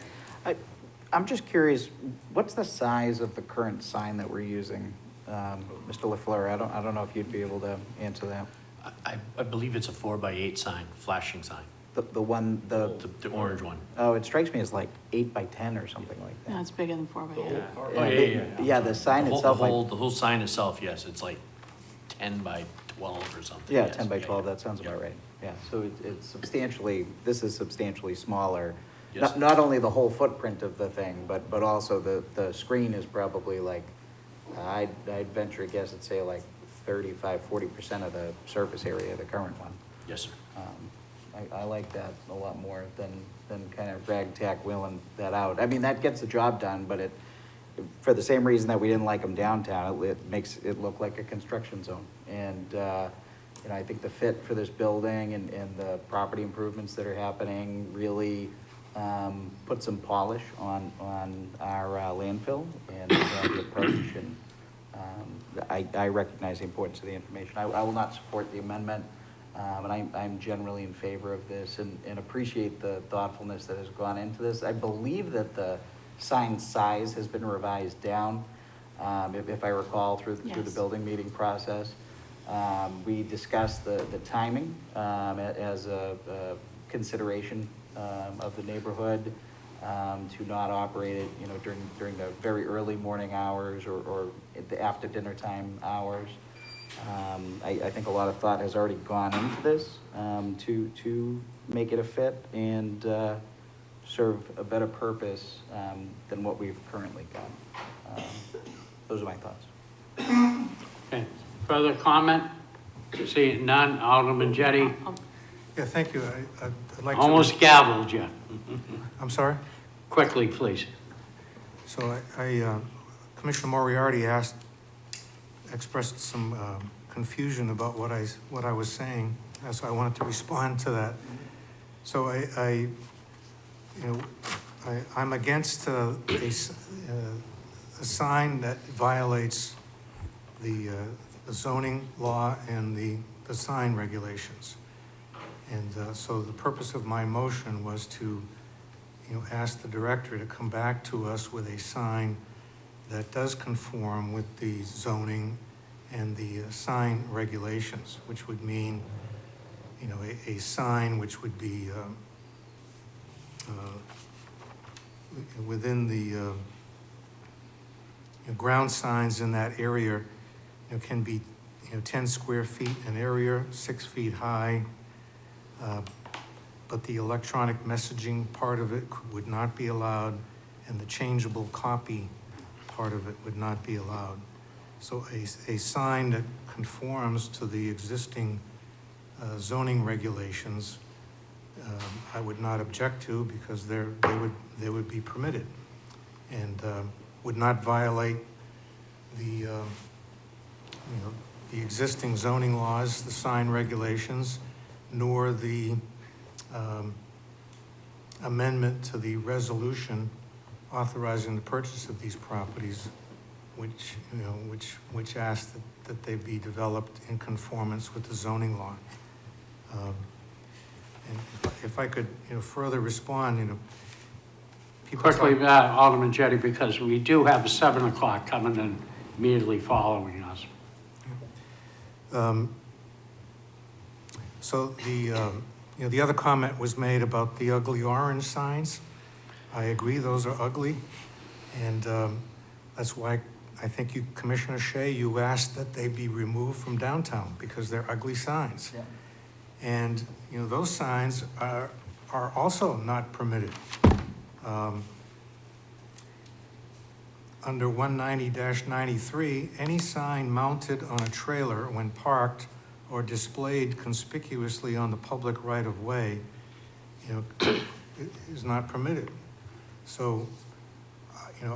F: I'm just curious, what's the size of the current sign that we're using? Mr. LaFleur, I don't know if you'd be able to answer that.
G: I believe it's a 4x8 sign, flashing sign,
F: The one, the
G: orange one.
F: oh, it strikes me as like 8 by 10 or something like
D: No,
F: that.
D: it's bigger than 4x8.
G: Oh, yeah.
F: Yeah, the sign itself, like,
G: The whole sign itself, yes, it's like 10 by 12 or something.
F: yeah,
G: yes.
F: 10 by
G: Yeah,
F: 12,
G: yeah.
F: that sounds about
G: Yeah.
F: right. Yeah, so it's substantially, this is substantially smaller.
G: Yes.
F: Not only the whole footprint of the thing, but also the screen is probably like, I'd venture a guess, say like 35–40% of the surface area of the current one.
G: Yes, sir.
F: I like that a lot more than kind of ragtag wheeling that out. I mean, that gets the job done, but for the same reason that we didn't like them downtown, it makes it look like a construction zone. And, you know, I think the fit for this building and the property improvements that are happening really put some polish on our landfill and the approach, and I recognize the importance of the information. I will not support the amendment, and I'm generally in favor of this and appreciate the thoughtfulness that has gone into this. I believe that the sign size has been revised down, if I recall, through the
D: Yes.
F: building meeting process. We discussed the timing as a consideration of the neighborhood, to not operate it, during the very early morning hours or at the after dinner time hours. I think a lot of thought has already gone into this, to make it a fit and serve a better purpose than what we've currently got. Those are my thoughts.
H: Okay, further comment? Seeing none, Alderman Jettie,
C: Yeah, thank you. I'd like to.
H: almost gavelled you.
C: I'm sorry?
H: Quickly, please.
C: So Commissioner Moriarty expressed some confusion about what I was saying, so I wanted to respond to that. So I'm against a sign that violates the zoning law and the sign regulations. And so the purpose of my motion was to, ask the director to come back to us with a sign that does conform with the zoning and the sign regulations, which would mean, a sign which would be within the ground signs in that area, can be, 10 square feet in area, 6 feet high. But the electronic messaging part of it would not be allowed, and the changeable copy part of it would not be allowed. So a sign that conforms to the existing zoning regulations, I would not object to, because they would be permitted, and would not violate the the existing zoning laws, the sign regulations, nor the amendment to the resolution authorizing the purchase of these properties, which asked that they be developed in conformance with the zoning law. And if I could, further respond, people
H: Quickly,
C: talk-
H: Alderman Jettie, because we do have a 7 o'clock coming in immediately following us.
C: So the other comment was made about the ugly orange signs. I agree, those are ugly. And that's why I think you, Commissioner Shea, you asked that they be removed from downtown, because they're ugly signs.
F: Yeah.
C: And, those signs are also not permitted. Under 190-93, any sign mounted on a trailer when parked or displayed conspicuously on the public right-of-way, is not permitted. So,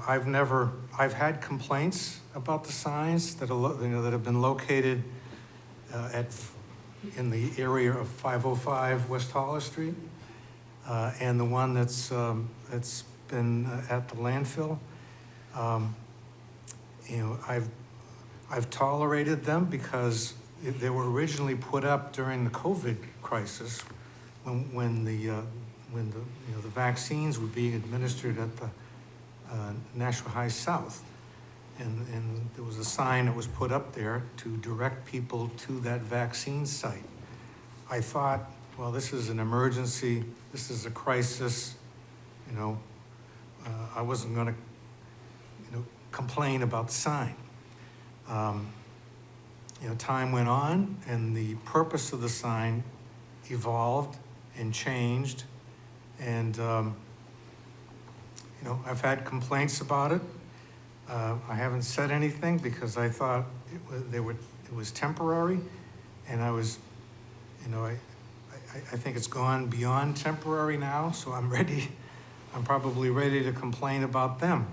C: I've had complaints about the signs that that have been located in the area of 505 West Hollis Street, and the one that's been at the landfill. I've tolerated them because they were originally put up during the COVID crisis, when the vaccines were being administered at the National High South, and there was a sign that was put up there to direct people to that vaccine site. I thought, well, this is an emergency, this is a crisis, I wasn't going to complain about the sign. Time went on, and the purpose of the sign evolved and changed, and I've had complaints about it. I haven't said anything because I thought it was temporary, and I was, I think it's gone beyond temporary now, so I'm probably ready to complain about them.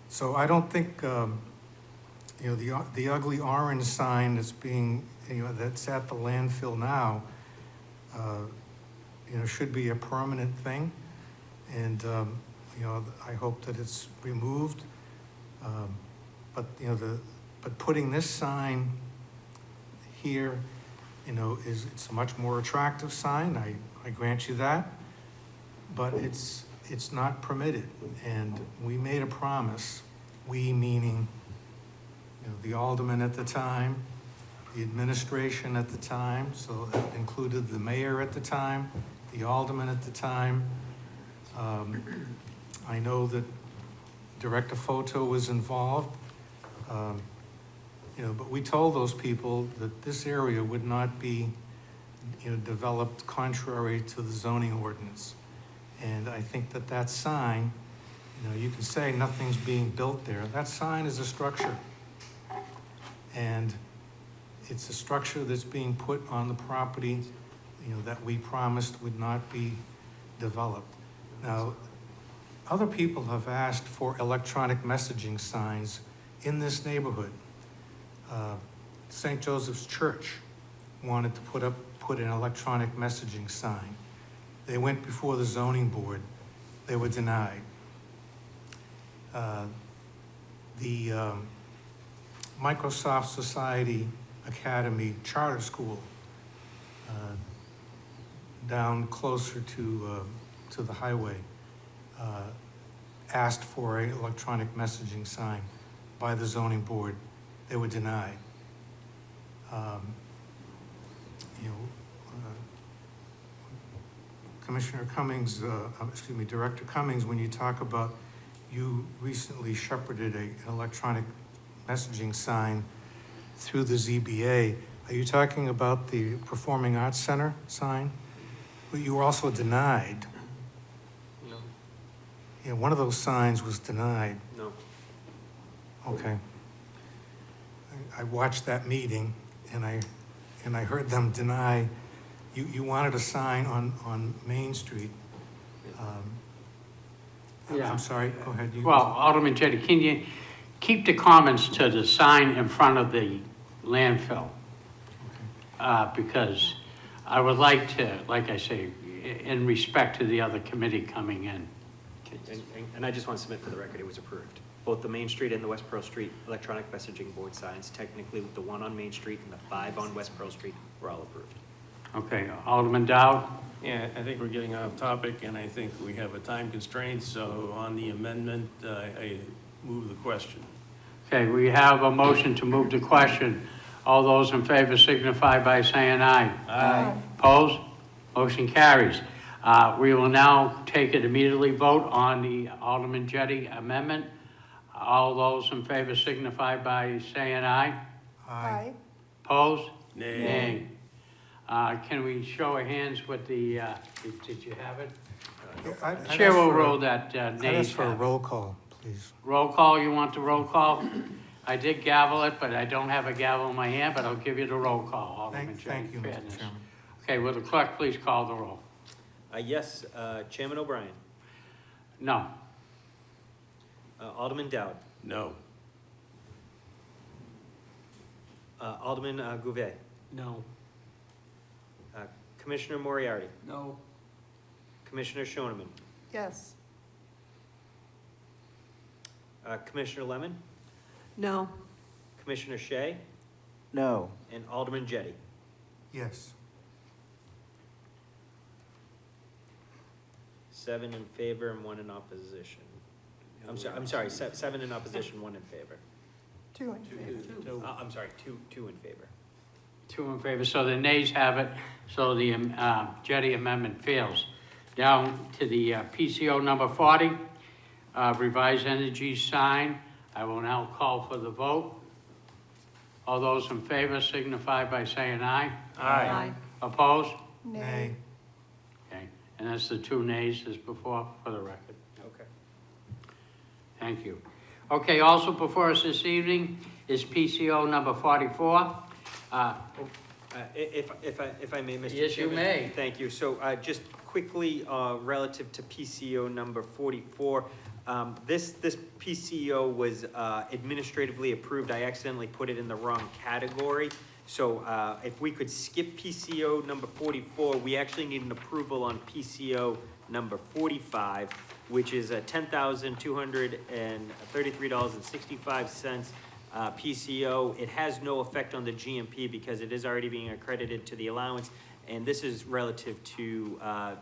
C: So I don't think, the ugly orange sign that's being, that's at the landfill now, should be a permanent thing. And, I hope that it's removed. But, but putting this sign here, it's a much more attractive sign, I grant you that. But it's not permitted, and we made a promise, we meaning, the alderman at the time, the administration at the time, so that included the mayor at the time, the alderman at the time. I know that Director Photo was involved, but we told those people that this area would not be, developed contrary to the zoning ordinance. And I think that sign, you can say nothing's being built there. That sign is a structure. And it's a structure that's being put on the property, that we promised would not be developed. Now, other people have asked for electronic messaging signs in this neighborhood. St. Joseph's Church wanted to put an electronic messaging sign. They went before the zoning board. They were denied. The Microsoft Society Academy Charter School down closer to the highway asked for an electronic messaging sign by the zoning board. They were denied. Commissioner Cummings, Director Cummings, when you talk about you recently shepherded an electronic messaging sign through the ZBA, are you talking about the Performing Arts Center sign? But you were also denied.
B: No,
C: Yeah, one of those signs was denied.
B: no.
C: Okay. I watched that meeting and I heard them deny, you wanted a sign on Main Street.
H: Yeah.
C: I'm sorry, go ahead.
H: Well, Alderman Jettie, can you keep the comments to the sign in front of the landfill? Because I would like to, like I say, in respect to the other committee coming in.
B: And I just want to submit for the record, it was approved. Both the Main Street and the West Pearl Street electronic messaging board signs, technically with the one on Main Street and the 5 on West Pearl Street, were all approved.
H: Okay, Alderman Dow?
A: Yeah, I think we're getting off topic, and I think we have a time constraint, so on the amendment, I move the question.
H: Okay, we have a motion to move the question. All those in favor signify by saying aye.
A: Aye.
H: Opposed? Motion carries. We will now take it immediately vote on the Alderman Jettie amendment. All those in favor signify by saying aye.
J: Aye.
H: Opposed?
A: Nay.
H: Can we show of hands with the, did you have it?
C: I'd
H: Chair
C: ask
H: will
C: for a-
H: roll that
C: I'd
H: nays
C: ask for a
H: have.
C: roll call, please.
H: Roll call, you want the roll call? I did gavel it, but I don't have a gavel in my hand, but I'll give you the roll call, Alderman Jettie.
C: Thank you, Mr.
H: Fairness.
C: Chairman.
H: Okay, will the clerk please call the roll?
B: Yes, Chairman O'Brien,
H: No.
B: Alderman Dowd,
A: No.
B: Alderman Gouvet,
H: No.
B: Commissioner Moriarty,
K: No.
B: Commissioner Shoneman,
J: Yes.
B: Commissioner Lemon,
J: No.
B: Commissioner Shea,
I: No.
B: and Alderman Jettie.
C: Yes.
B: 7 in favor and 1 in opposition. I'm sorry, 7 in opposition, 1 in favor.
J: 2 in favor.
B: I'm sorry, two in favor.
H: 2 in favor, so the nays have it, so the Jettie amendment fails. Down to the PCO number 40, revised energy sign. I will now call for the vote. All those in favor signify by saying aye.
A: Aye.
H: Opposed?
J: Nay.
H: Okay, and that's the 2 nays as before, for the record.
B: Okay.
H: Thank you. Okay, also before us this evening is PCO number 44.
B: If I may, Mr. Chairman.
H: Yes, you may.
B: Thank you. So just quickly, relative to PCO number 44, this PCO was administratively approved. I accidentally put it in the wrong category. So if we could skip PCO number 44, we actually need an approval on PCO number 45, which is $10,233.65 PCO. It has no effect on the GMP because it is already being accredited to the allowance. And this is relative to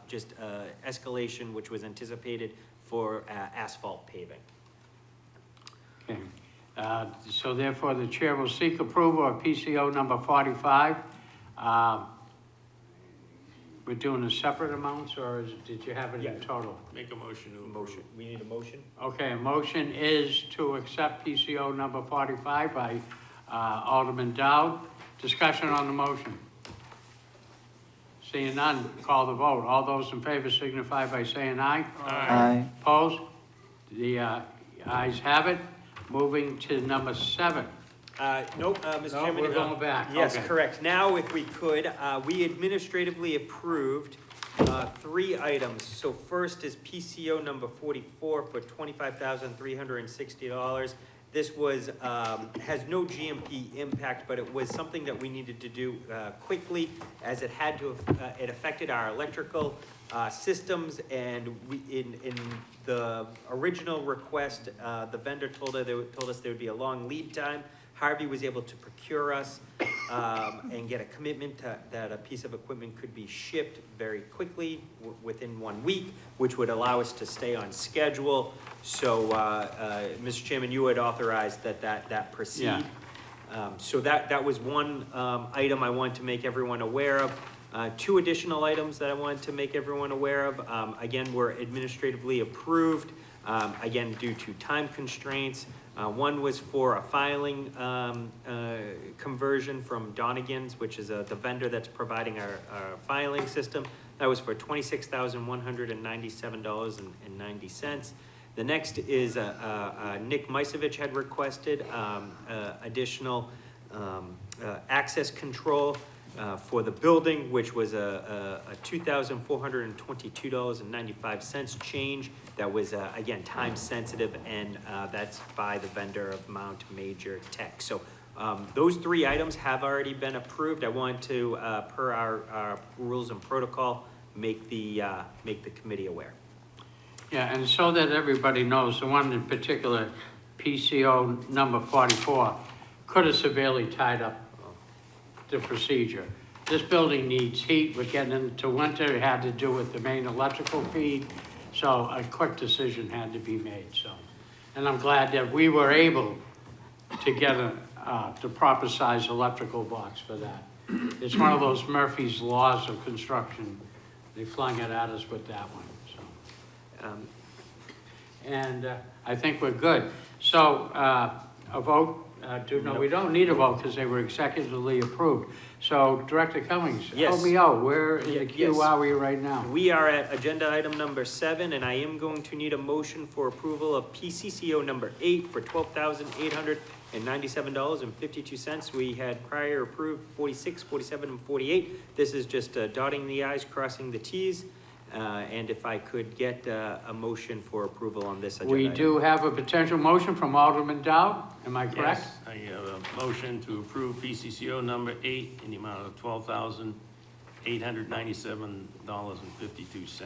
B: just escalation, which was anticipated for asphalt paving.
H: Okay. So therefore, the chair will seek approval of PCO number 45. We're doing the separate amounts, or did you have it
B: Yeah.
H: in total?
A: Make a motion to approve.
B: Motion, we need a motion?
H: Okay, a motion is to accept PCO number 45 by Alderman Dowd. Discussion on the motion. Seeing none, call the vote. All those in favor signify by saying aye.
I: Aye.
H: Opposed? The ayes have it. Moving to number 7.
B: Nope, Mr.
H: No,
B: Chairman.
H: we're going back.
B: Yes,
H: Okay.
B: correct. Now, if we could, we administratively approved 3 items. So first is PCO number 44 for $25,360. This was, has no GMP impact, but it was something that we needed to do quickly, as it had to, it affected our electrical systems, and we, in the original request, the vendor told us there would be a long lead time. Harvey was able to procure us and get a commitment that a piece of equipment could be shipped very quickly, within 1 week, which would allow us to stay on schedule. So, Mr. Chairman, you had authorized that proceed.
H: Yeah.
B: So that was one item I wanted to make everyone aware of. 2 additional items that I wanted to make everyone aware of. Again, were administratively approved, again, due to time constraints. One was for a filing conversion from Donegan's, which is the vendor that's providing our filing system. That was for $26,197.90. The next is Nick Misevich had requested additional access control for the building, which was a $2,422.95 change. That was, again, time sensitive, and that's by the vendor of Mount Major Tech. So those 3 items have already been approved. I want to, per our rules and protocol, make the committee aware.
H: Yeah, and so that everybody knows, the one in particular, PCO number 44, could have severely tied up the procedure. This building needs heat. We're getting into winter. It had to do with the main electrical feed. So a quick decision had to be made, so. And I'm glad that we were able to get the proper size electrical box for that. It's one of those Murphy's Laws of construction. They flung it at us with that one, so. And I think we're good. So a vote, no, we don't need a vote because they were executively approved. So Director Cummings,
B: Yes.
H: help me out. Where in the queue
B: Yes.
H: are we right now?
B: We are at agenda item number 7, and I am going to need a motion for approval of PCCO number 8 for $12,897.52. We had prior approved 46, 47, and 48. This is just dotting the i's, crossing the t's. And if I could get a motion for approval on this agenda
H: We
B: item.
H: do have a potential motion from Alderman Dowd. Am I correct?
A: Yes, I have a motion to approve PCCO number 8 in the amount of $12,897.52.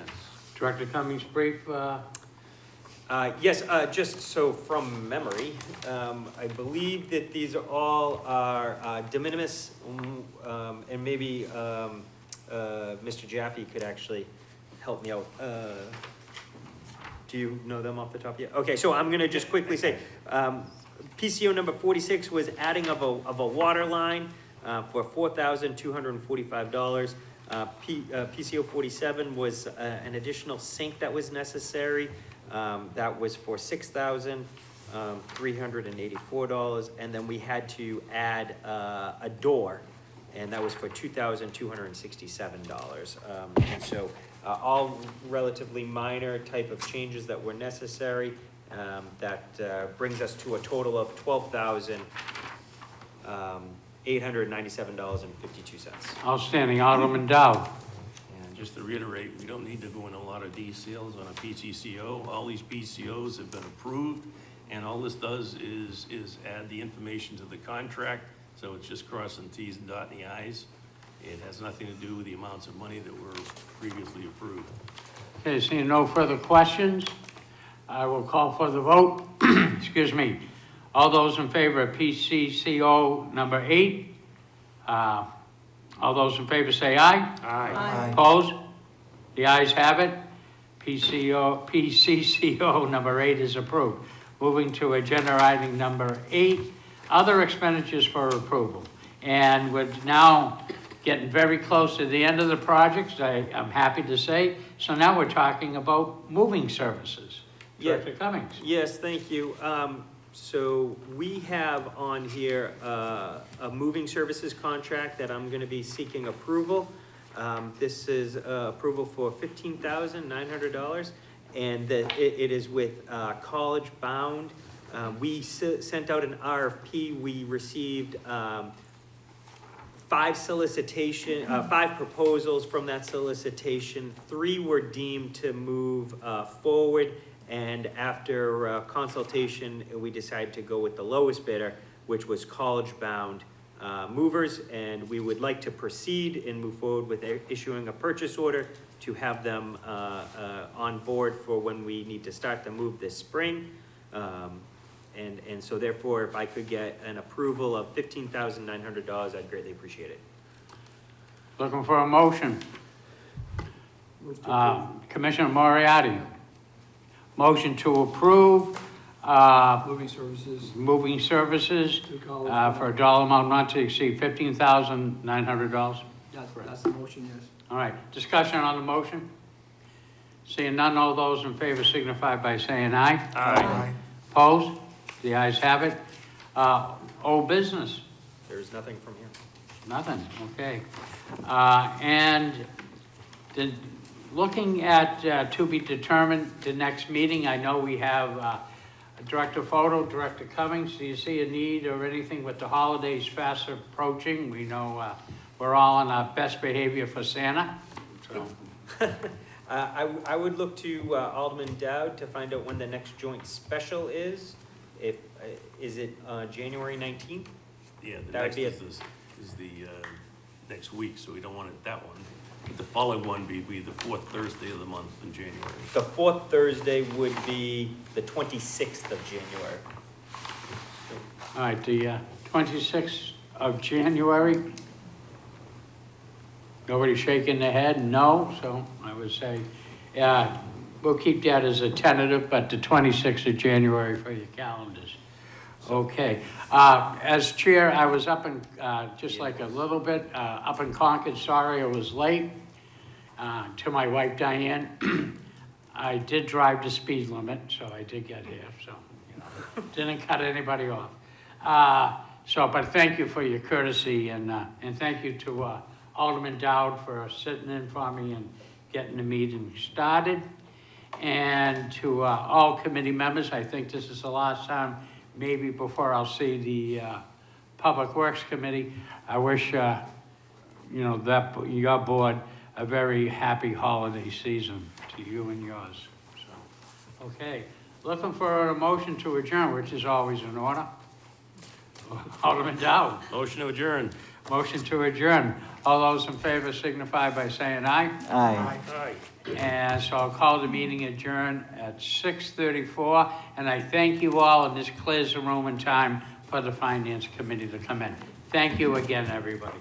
H: Director Cummings, brief,
B: Yes, just so from memory, I believe that these all are de minimis, and maybe Mr. Jaffe could actually help me out. Do you know them off the top yet? Okay, so I'm gonna just quickly say, PCO number 46 was adding of a water line for $4,245. PCO 47 was an additional sink that was necessary. That was for $6,384, and then we had to add a door, and that was for $2,267. And so all relatively minor type of changes that were necessary. That brings us to a total of $12,897.52.
H: outstanding. Alderman Dowd.
A: And just to reiterate, we don't need to go into a lot of details on a PCCO. All these PCOs have been approved, and all this does is add the information to the contract So it's just crossing Ts and dotting the Is. It has nothing to do with the amounts of money that were previously approved.
H: Okay, seeing no further questions, I will call for the vote. Excuse me. All those in favor of PCCO number 8? All those in favor say aye.
J: Aye.
H: Opposed? The ayes have it. PCCO number 8 is approved. Moving to agenda item number 8, other expenditures for approval. And we're now getting very close to the end of the project, I'm happy to say. So now we're talking about moving services.
B: Yeah.
H: Director Cummings.
B: Yes, thank you. So we have on here a moving services contract that I'm gonna be seeking approval. This is approval for $15,900, and it is with College Bound. We sent out an RFP. We received 5 proposals from that solicitation. 3 were deemed to move forward, and after consultation, we decided to go with the lowest bidder, which was College Bound Movers, and we would like to proceed and move forward with issuing a purchase order to have them on board for when we need to start the move this spring. And so therefore, if I could get an approval of $15,900, I'd greatly appreciate it.
H: Looking for a motion.
K: Move to approve.
H: Commissioner Moriarty. Motion to approve
K: Moving services
H: moving services
K: to college.
H: for a dollar amount not to exceed $15,900.
K: That's the motion, yes.
H: All right, discussion on the motion? Seeing none, all those in favor signify by saying aye.
C: Aye.
H: Opposed? The ayes have it. Old business?
B: There's nothing from here.
H: Nothing, okay. And looking at to be determined, the next meeting, I know we have Director Photo, Director Cummings. Do you see a need or anything with the holidays fast approaching? We know we're all on our best behavior for Santa, so.
B: I would look to Alderman Dowd to find out when the next joint special is. If, is it January 19th?
A: Yeah, the
B: That would
A: next
B: be
A: is the next week, so we don't want it that one. But the following one be the 4th Thursday of the month in January.
B: The 4th Thursday would be the 26th of January.
H: All right, the 26th of January. Nobody shaking their head, no, so I would say, we'll keep that as a tentative, but the 26th of January for your calendars. Okay, as chair, I was up in, just like a little bit, up in Concord, sorry I was late. To my wife Diane, I did drive the speed limit, so I did get here, so, you know, didn't cut anybody off. But thank you for your courtesy, and thank you to Alderman Dowd for sitting in for me and getting the meeting started. And to all committee members, I think this is the last time, maybe before I'll see the Public Works Committee. I wish, that your board a very happy holiday season to you and yours. So, okay, looking for a motion to adjourn, which is always in order. Alderman Dowd.
A: Motion to adjourn.
H: Motion to adjourn. All those in favor signify by saying aye.
I: Aye.
A: Aye.
H: And so I'll call the meeting adjourned at 6:34. And I thank you all, and this clears the room in time for the Finance Committee to come in. Thank you again, everybody.